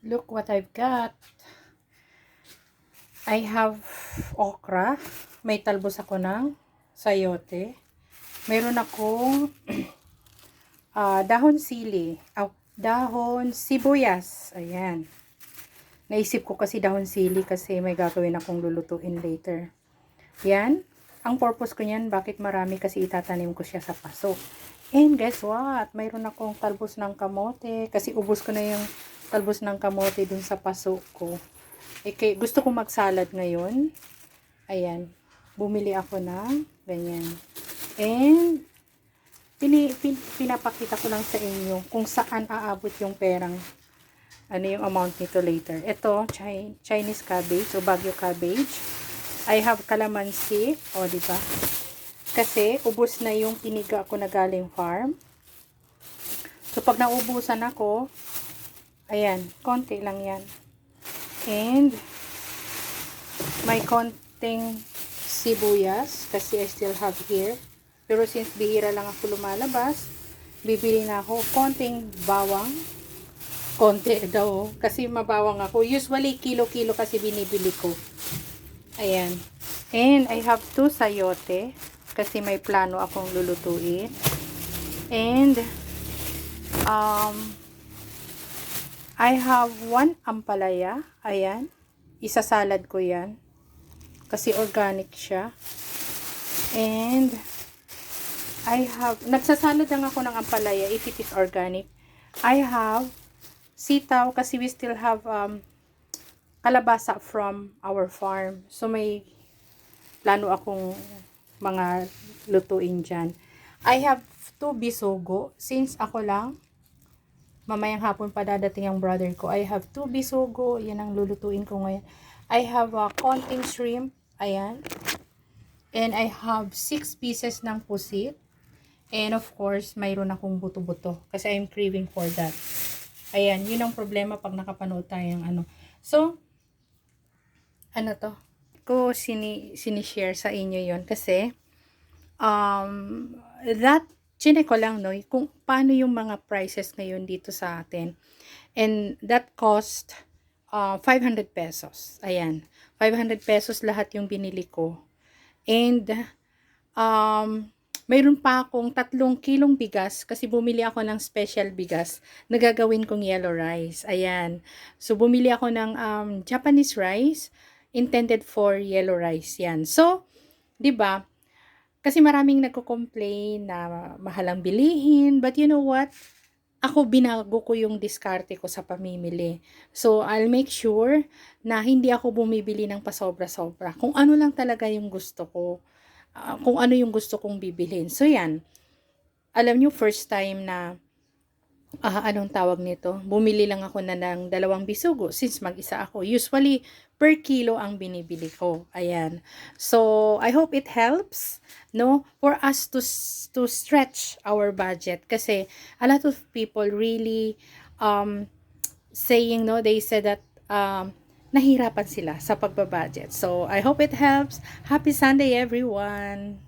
Look what I've got. I have okra. May talbos ako ng sayote. Meron akong dahon sili. Dahon sibuyas. Ayan. Naisip ko kasi dahon sili kasi may gagawin akong lulutuin later. Yan. Ang purpose ko niyan, bakit marami kasi itatanim ko siya sa paso. And guess what? Mayroon akong talbos ng kamote. Kasi ubos ko na yung talbos ng kamote dun sa paso ko. Gusto ko mag-salad ngayon. Ayan. Bumili ako ng ganyan. And pinapakita ko lang sa inyo kung saan aabot yung perang ano yung amount nito later. Ito, Chinese cabbage o Baguio cabbage. I have calamansi. O, diba? Kasi, ubos na yung piniga ko na galing farm. So, pag naubusan ako, ayan, konti lang yan. And, may konting sibuyas kasi I still have here. Pero since bihira lang ako lumalabas, bibili na ako konting bawang. Konti daw. Kasi mabawang ako. Usually, kilo-kilo kasi binibili ko. Ayan. And, I have 2 sayote. Kasi may plano akong lulutuin. And, I have 1 ampalaya. Ayan. Isasalad ko yan. Kasi organic siya. And, nagsasalad lang ako ng ampalaya if it is organic. I have sitaw kasi we still have kalabasa from our farm. So, may plano akong mga lutuin dyan. I have 2 bisugo. Since ako lang, mamayang hapon pa dadating ang brother ko. I have 2 bisugo. Yan ang lulutuin ko ngayon. I have konting shrimp. Ayan. And I have 6 pieces ng pusit. And of course, mayroon akong buto-buto. Kasi I'm craving for that. Ayan, yun ang problema pag nakapanood tayo ng ano. So, ano to? Ko sinishare sa inyo yon kasi, chine ko lang, no, kung paano yung mga prices ngayon dito sa atin. And that cost 500 pesos. Ayan, 500 pesos lahat yung binili ko. And, mayroon pa akong 3 kilong bigas kasi bumili ako ng special bigas na gagawin kong yellow rice. Ayan. So, bumili ako ng Japanese rice intended for yellow rice. Yan. So, 'di ba? Kasi maraming nagko-complain na mahal ang bilihin. But you know what? Ako binago ko yung diskarte ko sa pamimili. So, I'll make sure na hindi ako bumibili ng pasobra-sobra. Kung ano lang talaga yung gusto ko. Kung ano yung gusto kong bibilhin. So, yan. Alam nyo, first time na, anong tawag nito? Bumili lang ako na ng 2 bisugo since mag-isa ako. Usually, per kilo ang binibili ko. Ayan. So, I hope it helps, no? For us to stretch our budget. Kasi, a lot of people really, saying, no, they said that, nahirapan sila sa pagbabudget. So, I hope it helps. Happy Sunday, everyone!